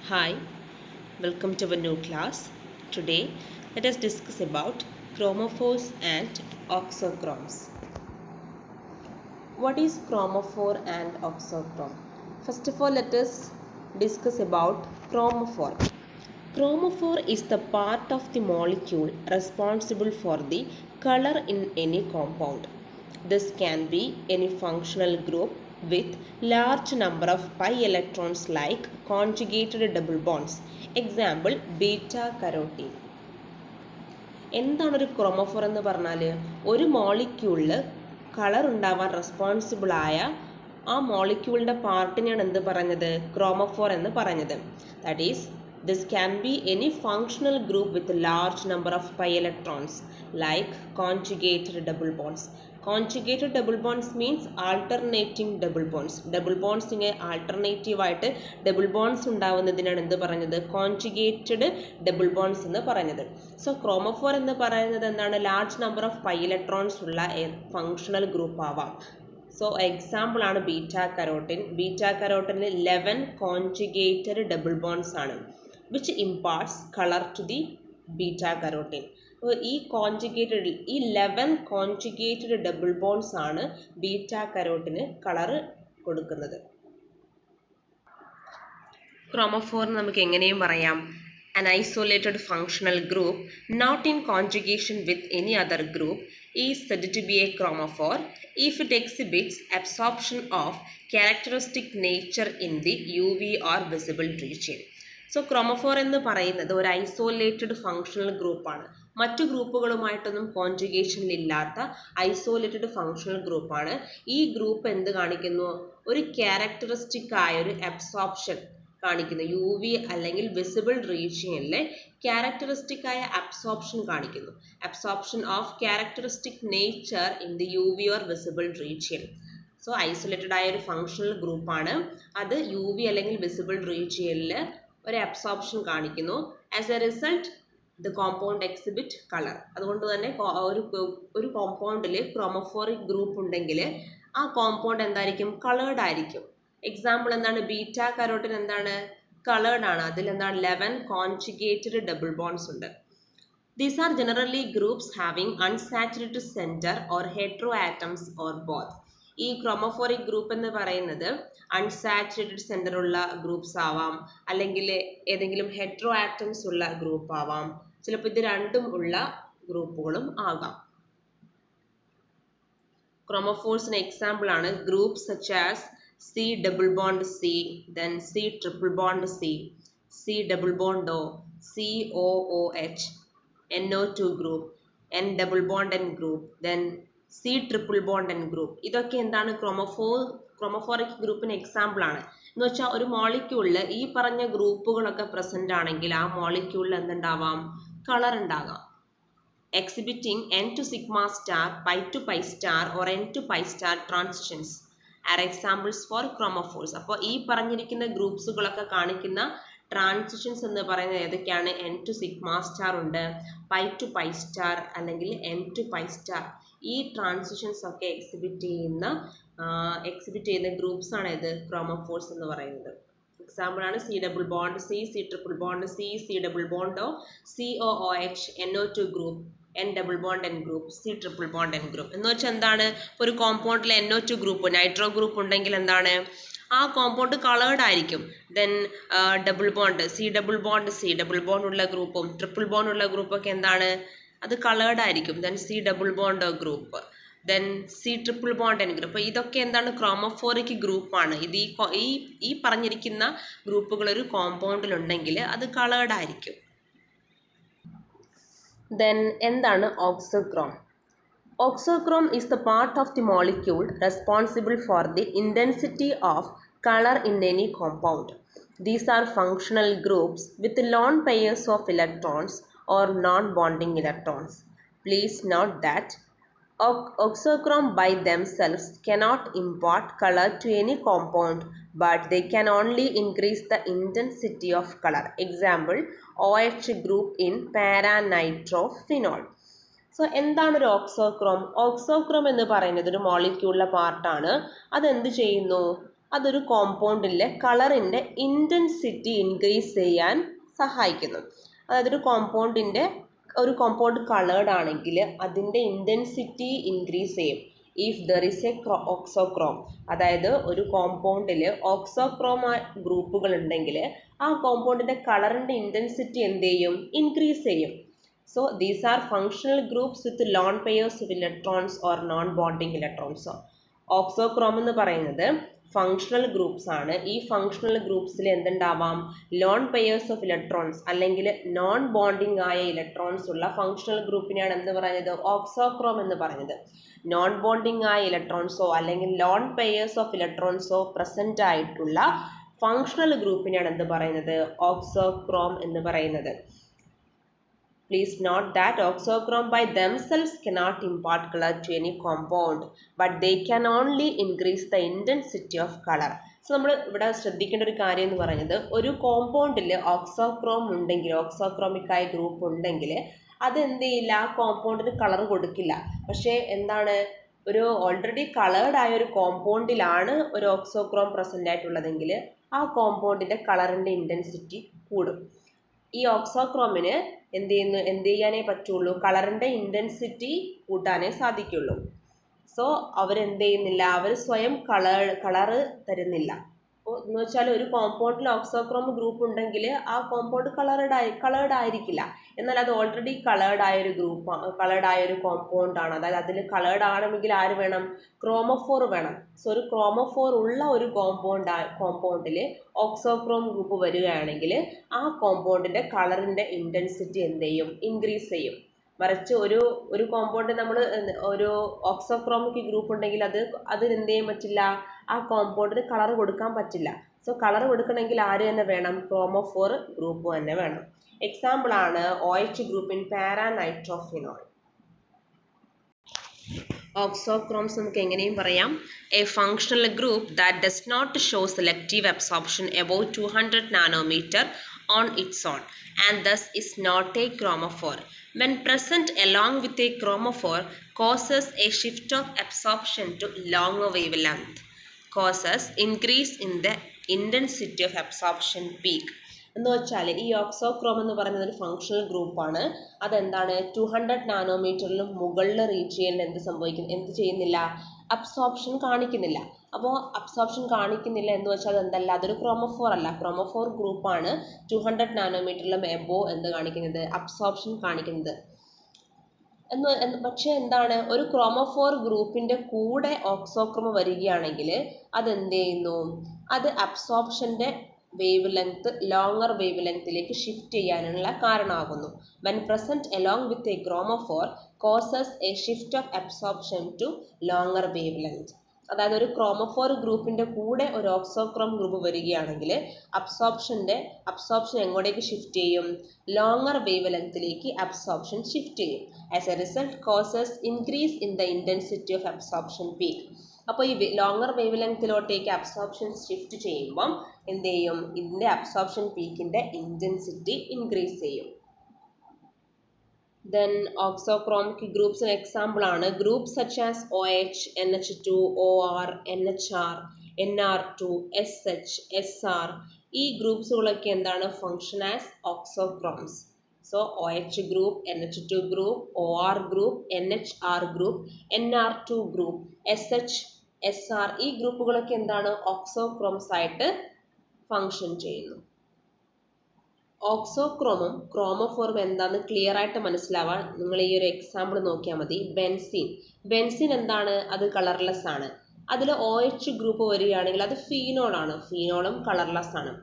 Hi, welcome to our new class. Today, let us discuss about chromophores and auxochromes. What is chromophore and auxochrome? First of all, let us discuss about chromophore. Chromophore is the part of the molecule responsible for the color in any compound. This can be any functional group with large number of pi electrons like conjugated double bonds. Example, beta carotene. എന്താണ് ഒരു ക്രോമോഫോർ എന്ന് പറഞ്ഞാൽ ഒരു മോളിക്യൂളിൽ colour ഉണ്ടാവാൻ responsible ആയ ആ മോളിക്യൂളിൻ്റെ പാർട്ടിനെയാണ് എന്ത് പറഞ്ഞത് ക്രോമോഫോർ എന്ന് പറഞ്ഞത്. That is this can be any functional group with a large number of pi electrons like conjugated double bonds. Conjugated double bonds means alternating double bonds. Double bonds ഇങ്ങനെ ആൾട്ടർനേറ്റീവ് ആയിട്ട് double bones ഉണ്ടാവുന്നതിനാണ് എന്ത് പറഞ്ഞത് conjugated double bones എന്ന് പറഞ്ഞത്. So chromophore എന്ന് പറയുന്നത് എന്താണ് large number of pi electrons ഉള്ള ഫങ്ഷണൽ ഗ്രൂപ്പ് ആവാം. സോ എക്സാമ്പിൾ ആണ് ബീറ്റാ കരോട്ടിൻ. ബീറ്റാ കരോട്ടിനിൽ 11 കോൺജുഗേറ്റഡ് ഡബിൾ ബോൺസ് ആണ് which imparts color to the beta carotene. ഈ കോൺജുഗേറ്റഡ് 11 കോൺജുഗേറ്റഡ് ഡബിൾ ബോൺസ് ആണ് ബീറ്റാ കരോട്ടിന് കളർ കൊടുക്കുന്നത്. ക്രോമോഫോർ നമുക്ക് എങ്ങനെയും പറയാം an isolated functional group not in conjugation with any other group is said to be a chromophore if it exhibits absorption of characteristic nature in the UV or visible region. So chromophore എന്ന് പറയുന്നത് ഒരു isolated functional ഗ്രൂപ്പാണ്. മറ്റു ഗ്രൂപ്പുകളുമായിട്ടൊന്നും കോൺജുഗേഷനിൽ ഇല്ലാത്ത isolated functional ഗ്രൂപ്പാണ്. ഈ group എന്ത് കാണിക്കുന്നു ഒരു ക്യാരക്ടറിസ്റ്റിക് ആയ ഒരു അബ്സോർപ്ഷൻ കാണിക്കുന്നു. യു വി അല്ലെങ്കിൽ വിസിബിൾ റീജിയനിലെ ക്യാരക്ടറിസ്റ്റിക് ആയ അബ്സോർപ്ഷൻ കാണിക്കുന്നു. Absorption of characteristic nature in the U V or visible region. So isolated ആയ ഒരു ഫങ്ഷണൽ ഗ്രൂപ്പാണ്. അത് യു വി അല്ലെങ്കിൽ വിസിബിൾ റീജിയനിൽ ഒരു അബ്സോർപ്ഷൻ കാണിക്കുന്നു. As a result the compound exhibit colour. അതുകൊണ്ട് തന്നെ ഒരു കോമ്പൗണ്ടിൽ ക്രോമോഫോറിക് ഗ്രൂപ്പ് ഉണ്ടെങ്കിൽ ആ കോമ്പൗണ്ട് എന്തായിരിക്കും കളേർഡ് ആയിരിക്കും. എക്സാമ്പിൾ എന്താണ് ബീറ്റാ കരോട്ടിൻ എന്താണ് കളേർഡ് ആണ്. അതിൽ എന്താണ് 11 കോൺജുഗേറ്റഡ് ഡബിൾ ബോൺസ് ഉണ്ട്. These are generally groups having unsaturated center or heteroatoms or both. ഈ ക്രോമോഫോറിക് ഗ്രൂപ്പ് എന്ന് പറയുന്നത് അൺസാച്ചുറേറ്റഡ് സെന്റർ ഉള്ള ഗ്രൂപ്പ്സ് ആവാം, അല്ലെങ്കിൽ ഏതെങ്കിലും ഹെട്രോ ആറ്റംസ് ഉള്ള ഗ്രൂപ്പ് ആവാം, ചിലപ്പോൾ ഇത് രണ്ടും ഉള്ള ഗ്രൂപ്പുകളും ആകാം. ക്രോമോഫോർസിന് എക്സാമ്പിൾ ആണ് group such as C double bond C, then C triple bond C, C double bond O, COOH, NO2 group, N double bond N group, then C triple bond N group. ഇതൊക്കെ എന്താണ് ക്രോമോഫോറിക് ഗ്രൂപ്പിന് example ആണ്. എന്ന് വെച്ചാൽ ഒരു മോളിക്യൂളിൽ ഈ പറഞ്ഞ ഗ്രൂപ്പുകളൊക്കെ present ആണെങ്കിൽ ആ മോളിക്യൂളിൽ എന്തുണ്ടാവാം കളർ ഉണ്ടാകാം. Exhibiting N to sigma star, pi to pi star or N to pi star transitions are examples for chromophores. അപ്പോൾ ഈ പറഞ്ഞിരിക്കുന്ന ഗ്രൂപ്പ്സുകളൊക്കെ കാണിക്കുന്ന ട്രാൻസിഷൻസ് എന്ന് പറയുന്നത് ഏതൊക്കെയാണ് എൻ ടു സിഗ്മ സ്റ്റാർ ഉണ്ട്, പൈ ടു പൈ സ്റ്റാർ അല്ലെങ്കിൽ എൻ ടു പൈ സ്റ്റാർ. ഈ ട്രാൻസിഷൻസ് ഒക്കെ എക്സിബിറ്റ് ചെയ്യുന്ന ഗ്രൂപ്പ്സ് ആണ് ഇത് ക്രോമോഫോർസ് എന്ന് പറയുന്നത്. എക്സാമ്പിൾ ആണ് C double bond C, C triple bond C, C double bond O, COOH, NO2 group, N double bond N group, C triple bond N group. എന്ന് വെച്ചാൽ എന്താണ് ഒരു കോമ്പൗണ്ടിൽ NO2 ഗ്രൂപ്പ് നൈട്രോ ഗ്രൂപ്പ് ഉണ്ടെങ്കിൽ എന്താണ് ആ കോമ്പൗണ്ട് കളേർഡ് ആയിരിക്കും. Then double bond C double bond ഉള്ള ഗ്രൂപ്പും ട്രിപ്പിൾ ബോണ്ട് ഉള്ള ഗ്രൂപ്പൊക്കെ എന്താണ് അത് കളേർഡ് ആയിരിക്കും. Then C double bond group, then C triple bond N group. ഇതൊക്കെ എന്താണ് ക്രോമോഫോറിക് ഗ്രൂപ്പാണ്. ഇത് ഈ പറഞ്ഞിരിക്കുന്ന ഗ്രൂപ്പുകൾ ഒരു കോമ്പൗണ്ടിൽ ഉണ്ടെങ്കിൽ അത് കളേർഡ് ആയിരിക്കും. ദെൻ എന്താണ് ഓക്സോക്രോം? Auxochrome is the part of the molecule responsible for the intensity of color in any compound. These are functional groups with lone pairs of electrons or non-bonding electrons. Please note that auxochrome by themselves cannot impart color to any compound, but they can only increase the intensity of color. Example, OH group in paranitrophenol. So എന്താണ് ഒരു ഓക്സോക്രോം? ഓക്സോക്രോം എന്ന് പറയുന്നത് ഒരു മോളിക്യൂളിലെ പാർട്ടാണ്. അതെന്ത് ചെയ്യുന്നു അതൊരു കോമ്പൗണ്ടിലെ കളറിൻ്റെ ഇൻറ്റൻസിറ്റി ഇൻക്രീസ് ചെയ്യാൻ സഹായിക്കുന്നു. അതായത് ഒരു കോമ്പൗണ്ട് കളേർഡ് ആണെങ്കിൽ അതിൻ്റെ ഇൻറ്റൻസിറ്റി ഇൻക്രീസ് ചെയ്യും. ഇഫ് ദർ ഇസ് എ ഓക്സോക്രോം, അതായത് ഒരു കോമ്പൗണ്ടിൽ ഓക്സോക്രോം ഗ്രൂപ്പുകൾ ഉണ്ടെങ്കിൽ ആ കോമ്പൗണ്ടിൻ്റെ കളറിൻ്റെ ഇൻറ്റൻസിറ്റി എന്ത് ചെയ്യും? ഇൻക്രീസ് ചെയ്യും. So these are functional groups with lone pairs of electrons or non bonding electrons. Auxochrome എന്ന് പറയുന്നത് ഫങ്ഷണൽ ഗ്രൂപ്പ്സ് ആണ്. ഈ ഫങ്ഷണൽ ഗ്രൂപ്പ്സിൽ എന്തുണ്ടാവാം? ലോൺ പെയേഴ്സ് ഓഫ് ഇലക്ട്രോൺസ് അല്ലെങ്കിൽ നോൺ ബോണ്ടിങ് ആയ ഇലക്ട്രോൺസ് ഉള്ള ഫങ്ഷണൽ ഗ്രൂപ്പിനെയാണ് എന്ത് പറയുന്നത്? ഓക്സോക്രോം എന്ന് പറയുന്നത്. നോൺ ബോണ്ടിങ് ആയ ഇലക്ട്രോൺസോ അല്ലെങ്കിൽ ലോൺ പെയേഴ്സ് ഓഫ് ഇലക്ട്രോൺസോ പ്രസന്റ് ആയിട്ടുള്ള ഫങ്ഷണൽ ഗ്രൂപ്പിനെയാണ് എന്ത് പറയുന്നത്? ഓക്സോക്രോം എന്ന് പറയുന്നത്. Please note that oxochrome by themselves cannot impart color to any compound, but they can only increase the intensity of color. So നമ്മൾ ഇവിടെ ശ്രദ്ധിക്കേണ്ട ഒരു കാര്യം എന്ന് പറയുന്നത്, ഒരു കോമ്പൗണ്ടിൽ ഓക്സോക്രോം ഉണ്ടെങ്കിൽ, ഓക്സോക്രോമിക് ആയ ഗ്രൂപ്പ് ഉണ്ടെങ്കിൽ അത് എന്ത് ചെയ്യില്ല? ആ കോമ്പൗണ്ടിന് കളർ കൊടുക്കില്ല. പക്ഷേ എന്താണ്, ഒരു ഓൾറെഡി കളേർഡ് ആയ ഒരു കോമ്പൗണ്ടിലാണ് ഒരു ഓക്സോക്രോം പ്രസന്റ് ആയിട്ടുള്ളതെങ്കിൽ ആ കോമ്പൗണ്ടിന്റെ കളറിന്റെ ഇന്റൻസിറ്റി കൂടും. ഈ ഓക്സോക്രോമിന് എന്ത് ചെയ്യാനേ പറ്റുള്ളൂ? കളറിന്റെ ഇന്റൻസിറ്റി കൂട്ടാനേ സാധിക്കുള്ളൂ. സോ അവരെന്ത് ചെയ്യുന്നില്ല? അവർ സ്വയം കളറ് തരുന്നില്ല. എന്ന് വെച്ചാൽ ഒരു കോമ്പൗണ്ടിൽ ഓക്സോക്രോം ഗ്രൂപ്പ് ഉണ്ടെങ്കിൽ ആ കോമ്പൗണ്ട് കളേർഡ് ആയിരിക്കില്ല. എന്നാൽ അത് ഓൾറെഡി കളേർഡ് ആയ ഒരു കോമ്പൗണ്ട് ആണ്. അതായത് അതിൽ കളേർഡ് ആണെങ്കിൽ ആര് വേണം? ക്രോമോഫോർ വേണം. സോ ഒരു ക്രോമോഫോർ ഉള്ള ഒരു കോമ്പൗണ്ടിൽ ഓക്സോക്രോം ഗ്രൂപ്പ് വരികയാണെങ്കിൽ ആ കോമ്പൗണ്ടിന്റെ കളറിന്റെ ഇന്റൻസിറ്റി എന്ത് ചെയ്യും? ഇൻക്രീസ് ചെയ്യും. മറിച്ച് ഒരു കോമ്പൗണ്ട് നമ്മൾ ഒരു ഓക്സോക്രോമിക് ഗ്രൂപ്പ് ഉണ്ടെങ്കിൽ അതിന് എന്ത് ചെയ്യാൻ പറ്റില്ല? ആ കോമ്പൗണ്ടിന് കളർ കൊടുക്കാൻ പറ്റില്ല. സോ കളർ കൊടുക്കണമെങ്കിൽ ആര് തന്നെ വേണം? ക്രോമോഫോർ ഗ്രൂപ്പ് തന്നെ വേണം. എക്സാമ്പിൾ ആണ് OH group in paranitrophenol. Auxochromes നമുക്ക് എങ്ങനെയും പറയാം, a functional group that does not show selective absorption above 200 nanometre on its own and thus is not a chromophore. When present along with a chromophore causes a shift of absorption to longer wavelength, causes increase in the intensity of absorption peak. എന്ന് വെച്ചാൽ ഈ ഓക്സോക്രോം എന്ന് പറയുന്നത് ഒരു functional ഗ്രൂപ്പാണ്. അതെന്താണ്? 200 നാനോമീറ്ററിലും മുകളിൽ reach ചെയ്യാൻ എന്ത് ചെയ്യുന്നില്ല? അബ്സോർപ്ഷൻ കാണിക്കുന്നില്ല. അപ്പോൾ അബ്സോർപ്ഷൻ കാണിക്കുന്നില്ല എന്ന് വെച്ചാൽ എന്തല്ല? അതൊരു ക്രോമോഫോർ അല്ല. ക്രോമോഫോർ ഗ്രൂപ്പാണ് 200 നാനോമീറ്ററിലും എബോ എന്ത് കാണിക്കുന്നത്? അബ്സോർപ്ഷൻ കാണിക്കുന്നത്. പക്ഷെ എന്താണ്, ഒരു ക്രോമോഫോർ ഗ്രൂപ്പിന്റെ കൂടെ ഓക്സോക്രോം വരികയാണെങ്കിൽ അതെന്ത് ചെയ്യുന്നു? അത് അബ്സോർപ്ഷന്റെ വേവ് ലെങ്ത് ലോങ്ങർ വേവ് ലെങ്ത്തിലേക്ക് ഷിഫ്റ്റ് ചെയ്യാനുള്ള കാരണമാകുന്നു. When present along with a chromophore causes a shift of absorption to longer wavelength. അതായത് ഒരു ക്രോമോഫോർ ഗ്രൂപ്പിന്റെ കൂടെ ഒരു ഓക്സോക്രോം ഗ്രൂപ്പ് വരികയാണെങ്കിൽ അബ്സോർപ്ഷൻ എങ്ങോട്ടേക്ക് ഷിഫ്റ്റ് ചെയ്യും? ലോങ്ങർ വേവ് ലെങ്ത്തിലേക്ക് അബ്സോർപ്ഷൻ ഷിഫ്റ്റ് ചെയ്യും. As a result causes increase in the intensity of absorption peak. അപ്പോൾ ഈ ലോങ്ങർ വേവ് ലെങ്ത്തിലോട്ടേക്ക് അബ്സോർപ്ഷൻ ഷിഫ്റ്റ് ചെയ്യുമ്പം എന്ത് ചെയ്യും? ഇതിന്റെ അബ്സോർപ്ഷൻ പീക്കിന്റെ ഇന്റൻസിറ്റി ഇൻക്രീസ് ചെയ്യും. Then oxochromic groups an example ആണ് groups such as OH, NH2, OR, NHR, NR2, SH, SR. ഈ ഗ്രൂപ്പ്സുകളൊക്കെ എന്താണ്? Function as auxochromes. So OH group, NH2 group, OR group, NHR group, NR2 group, SH, SR ഈ ഗ്രൂപ്പുകളൊക്കെ എന്താണ്? ഓക്സോക്രോംസ് ആയിട്ട് function ചെയ്യുന്നു. ഓക്സോക്രോമും ക്രോമോഫോറും എന്താണെന്ന് clear ആയിട്ട് മനസ്സിലാവാൻ നിങ്ങൾ ഈ ഒരു എക്സാമ്പിൾ നോക്കിയാൽ മതി. ബെൻസീൻ എന്താണ്? അത് കളർലെസ് ആണ്. അതിൽ OH ഗ്രൂപ്പ് വരികയാണെങ്കിൽ അത് ഫീനോളാണ്. ഫീനോളും കളർലെസ് ആണ്.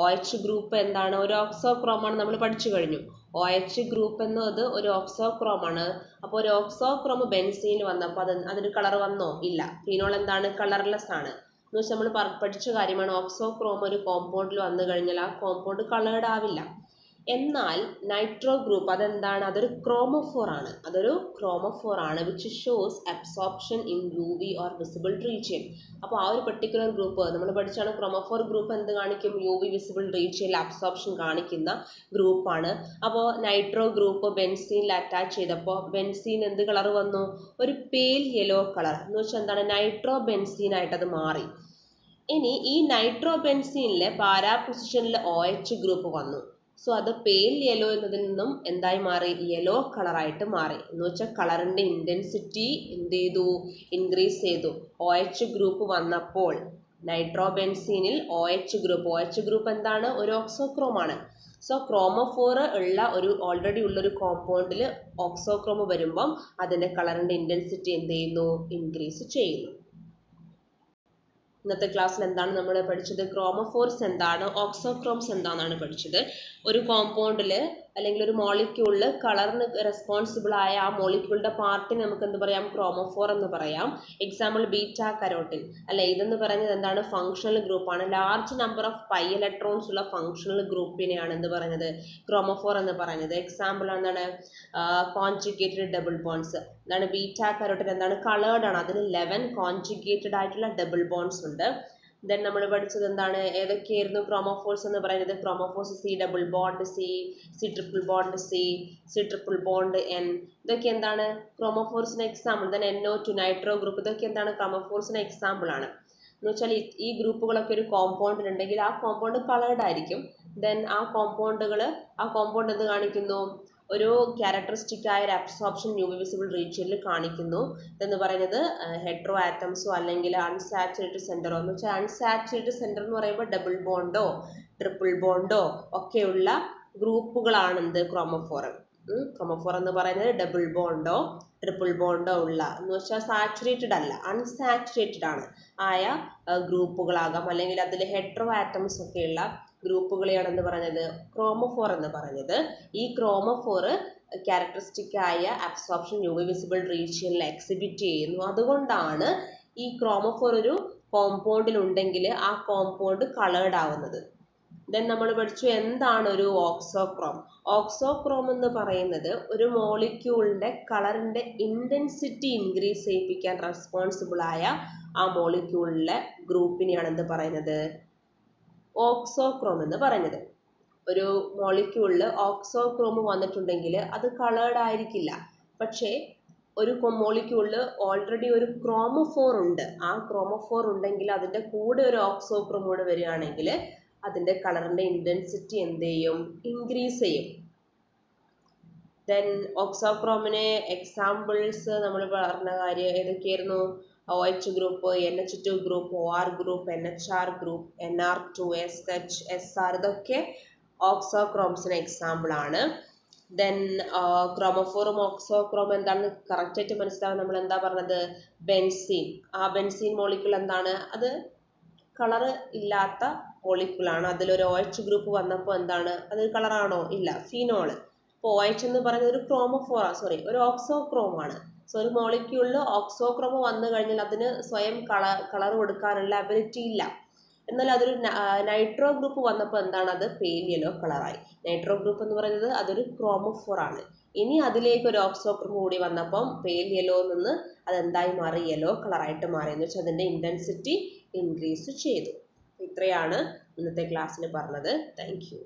OH ഗ്രൂപ്പ് എന്താണ്? ഒരു ഓക്സോക്രോമാണ്. നമ്മൾ പഠിച്ചു കഴിഞ്ഞു. OH ഗ്രൂപ്പ് എന്നത് ഒരു ഓക്സോക്രോമാണ്. അപ്പോൾ ഒരു ഓക്സോക്രോം ബെൻസീനിൽ വന്നപ്പോൾ അതിന് കളർ വന്നോ? ഇല്ല. ഫീനോൾ എന്താണ്? കളർലെസ് ആണ്. എന്ന് വെച്ചാൽ നമ്മൾ പഠിച്ച കാര്യമാണ്. ഓക്സോക്രോം ഒരു കോമ്പൗണ്ടിൽ വന്നു കഴിഞ്ഞാൽ ആ കോമ്പൗണ്ട് കളേർഡ് ആവില്ല. എന്നാൽ നൈട്രോ ഗ്രൂപ്പ് അതെന്താണ്? അതൊരു ക്രോമോഫോർ ആണ്. Which shows absorption in UV or visible region. അപ്പോൾ ആ ഒരു പെർട്ടിക്കുലർ ഗ്രൂപ്പ് നമ്മൾ പഠിച്ചാണ്. ക്രോമോഫോർ ഗ്രൂപ്പ് എന്ത് കാണിക്കും? UV വിസിബിൾ റീജിയനിൽ അബ്സോർപ്ഷൻ കാണിക്കുന്ന ഗ്രൂപ്പാണ്. അപ്പോൾ നൈട്രോ ഗ്രൂപ്പ് ബെൻസീനിൽ അറ്റാച്ച് ചെയ്തപ്പോൾ ബെൻസീൻ എന്ത് കളർ വന്നു? ഒരു പേൽ യെല്ലോ കളർ. എന്ന് വെച്ചാൽ എന്താണ്? നൈട്രോ ബെൻസീനായിട്ട് അത് മാറി. ഇനി ഈ നൈട്രോബെൻസീനിലെ പാരാ പൊസിഷനിൽ OH ഗ്രൂപ്പ് വന്നു. സോ അത് പെയിൽ യെല്ലോ എന്നതിൽ നിന്നും എന്തായി മാറി? യെല്ലോ കളറായിട്ട് മാറി. എന്ന് വെച്ചാൽ കളറിന്റെ ഇന്റൻസിറ്റി എന്ത് ചെയ്തു? ഇൻക്രീസ് ചെയ്തു. OH ഗ്രൂപ്പ് വന്നപ്പോൾ നൈട്രോബെൻസീനിൽ OH ഗ്രൂപ്പ് എന്താണ്? ഒരു ഓക്സോക്രോമാണ്. സോ ക്രോമോഫോർ ഉള്ള ഓൾറെഡി ഉള്ള ഒരു കോമ്പൗണ്ടിൽ ഓക്സോക്രോം വരുമ്പം അതിന്റെ കളറിന്റെ ഇന്റൻസിറ്റി എന്ത് ചെയ്യുന്നു? ഇൻക്രീസ് ചെയ്യുന്നു. ഇന്നത്തെ ക്ലാസ്സിൽ എന്താണ് നമ്മൾ പഠിച്ചത്? ക്രോമോഫോർസ് എന്താണ്, ഓക്സോക്രോംസ് എന്താണെന്നാണ് പഠിച്ചത്. ഒരു കോമ്പൗണ്ടിൽ അല്ലെങ്കിൽ ഒരു മോളിക്യൂളിൽ കളറിന് റെസ്പോൺസിബിൾ ആയ ആ മോളിക്യൂളിന്റെ പാർട്ടിനെ നമുക്ക് എന്ത് പറയാം? ക്രോമോഫോർ എന്ന് പറയാം. എക്സാമ്പിൾ ബീറ്റാ കരോട്ടിൻ അല്ലെ. ഇതെന്ന് പറയുന്നത് എന്താണ്? ഫങ്ഷണൽ ഗ്രൂപ്പാണ്. Large number of pi electrons ഉള്ള ഫങ്ഷണൽ ഗ്രൂപ്പിനെയാണ് എന്ത് പറയുന്നത്? ക്രോമോഫോർ എന്ന് പറയുന്നത്. എക്സാമ്പിൾ എന്താണ്? Conjugated double bones. എന്താണ്? ബീറ്റാ കരോട്ടിൻ എന്താണ്? കളേർഡ് ആണ്. അതിൽ 11 കോൺജുഗേറ്റഡ് ആയിട്ടുള്ള ഡബിൾ ബോൺസ് ഉണ്ട്. ദെൻ നമ്മൾ പഠിച്ചത് എന്താണ്? ഏതൊക്കെയായിരുന്നു ക്രോമോഫോർസ് എന്ന് പറയുന്നത്? Chromophores C double bond C triple bond C triple bond N. ഇതൊക്കെ എന്താണ്? ക്രോമോഫോർസിന് example. Then NO2 nitro group. ഇതൊക്കെ എന്താണ്? ക്രോമോഫോർസിന് എക്സാമ്പിൾ ആണ്. എന്ന് വെച്ചാൽ ഈ ഗ്രൂപ്പുകളൊക്കെ ഒരു കോമ്പൗണ്ടിൽ ഉണ്ടെങ്കിൽ ആ കോമ്പൗണ്ട് കളേർഡ് ആയിരിക്കും. ദെൻ ആ കോമ്പൗണ്ട് എന്ത് കാണിക്കുന്നു? ഒരു ക്യാരക്ടറിസ്റ്റിക് ആയ ഒരു അബ്സോർപ്ഷൻ യു വി വിസിബിൾ റീജിയനിൽ കാണിക്കുന്നു. ഇതെന്ന് പറയുന്നത് ഹെട്രോ ആറ്റംസോ അല്ലെങ്കിൽ അൺസാച്ചുറേറ്റഡ് സെന്ററോ. എന്ന് വെച്ചാൽ അൺസാച്ചുറേറ്റഡ് സെന്റർ എന്ന് പറയുമ്പോൾ ഡബിൾ ബോണ്ടോ ട്രിപ്പിൾ ബോണ്ടോ ഒക്കെയുള്ള ഗ്രൂപ്പുകളാണ് എന്ത്? ക്രോമോഫോർ. ക്രോമോഫോർ എന്ന് പറയുന്നത് ഡബിൾ ബോണ്ടോ ട്രിപ്പിൾ ബോണ്ടോ ഉള്ള, എന്ന് വെച്ചാൽ സാച്ചുറേറ്റഡ് അല്ല, അൺസാച്ചുറേറ്റഡ് ആണ് ആയ ഗ്രൂപ്പുകളാകാം. അല്ലെങ്കിൽ അതിൽ ഹെട്രോ ആറ്റംസ് ഒക്കെയുള്ള ഗ്രൂപ്പുകളെയാണ് എന്ന് പറഞ്ഞത്? ക്രോമോഫോർ എന്ന് പറഞ്ഞത്. ഈ ക്രോമോഫോർ ക്യാരക്ടറിസ്റ്റിക് ആയ അബ്സോർപ്ഷൻ യു വി വിസിബിൾ റീജിയനിൽ എക്സിബിറ്റ് ചെയ്യുന്നു. അതുകൊണ്ടാണ് ഈ ക്രോമോഫോർ ഒരു കോമ്പൗണ്ടിൽ ഉണ്ടെങ്കിൽ ആ കോമ്പൗണ്ട് കളേർഡ് ആവുന്നത്. ദെൻ നമ്മൾ പഠിച്ചു എന്താണ് ഒരു ഓക്സോക്രോം. ഓക്സോക്രോം എന്ന് പറയുന്നത് ഒരു മോളിക്യൂളിന്റെ കളറിന്റെ ഇന്റൻസിറ്റി ഇൻക്രീസ് ചെയ്യിപ്പിക്കാൻ റെസ്പോൺസിബിൾ ആയ ആ മോളിക്യൂളിലെ ഗ്രൂപ്പിനെയാണ് എന്ത് പറയുന്നത്? ഓക്സോക്രോം എന്ന് പറയുന്നത്. ഒരു മോളിക്യൂളിൽ ഓക്സോക്രോം വന്നിട്ടുണ്ടെങ്കിൽ അത് കളേർഡ് ആയിരിക്കില്ല. പക്ഷേ ഒരു മോളിക്യൂളിൽ ഓൾറെഡി ഒരു ക്രോമോഫോർ ഉണ്ട്. ആ ക്രോമോഫോർ ഉണ്ടെങ്കിൽ അതിന്റെ കൂടെ ഒരു ഓക്സോക്രോം കൂടെ വരികയാണെങ്കിൽ അതിന്റെ കളറിന്റെ ഇന്റൻസിറ്റി എന്ത് ചെയ്യും? ഇൻക്രീസ് ചെയ്യും. ദെൻ ഓക്സോക്രോമിന് എക്സാമ്പിൾസ് നമ്മൾ പറഞ്ഞ കാര്യം ഏതൊക്കെയായിരുന്നു? OH group, NH2 group, OR group, NHR group, NR2, SH, SR. ഇതൊക്കെ ഓക്സോക്രോംസിന് എക്സാമ്പിൾ ആണ്. ദെൻ ക്രോമോഫോറും ഓക്സോക്രോം എന്താണെന്ന് കറക്റ്റ് ആയിട്ട് മനസ്സിലാവാൻ നമ്മൾ എന്താ പറഞ്ഞത്? ബെൻസീൻ. ആ ബെൻസീൻ മോളിക്യൂൾ എന്താണ്? അത് കളറ് ഇല്ലാത്ത മോളിക്യൂളാണ്. അതിലൊരു OH ഗ്രൂപ്പ് വന്നപ്പോൾ എന്താണ്? അത് കളറാണോ? ഇല്ല, ഫിനോള്. അപ്പോൾ OH എന്ന് പറയുന്നത് ഒരു ഒരു ഓക്സോക്രോമാണ്. സോ ഒരു മോളിക്യൂളിൽ ഓക്സോക്രോം വന്നു കഴിഞ്ഞാൽ അതിന് സ്വയം കളർ കൊടുക്കാനുള്ള അബിലിറ്റി ഇല്ല. എന്നാൽ അതൊരു നൈട്രോ ഗ്രൂപ്പ് വന്നപ്പോൾ എന്താണ്? അത് പെയിൽ യെല്ലോ കളറായി. നൈട്രോ ഗ്രൂപ്പ് എന്ന് പറയുന്നത് അതൊരു ക്രോമോഫോർ ആണ്. ഇനി അതിലേക്ക് ഒരു ഓക്സോക്രോം കൂടി വന്നപ്പം പെയിൽ യെല്ലോ നിന്ന് അതെന്തായി മാറി? യെല്ലോ കളറായിട്ട് മാറി. എന്ന് വെച്ചാൽ അതിന്റെ ഇന്റൻസിറ്റി ഇൻക്രീസ് ചെയ്തു. ഇത്രയാണ് ഇന്നത്തെ ക്ലാസ്സിൽ പറഞ്ഞത്. Thank you.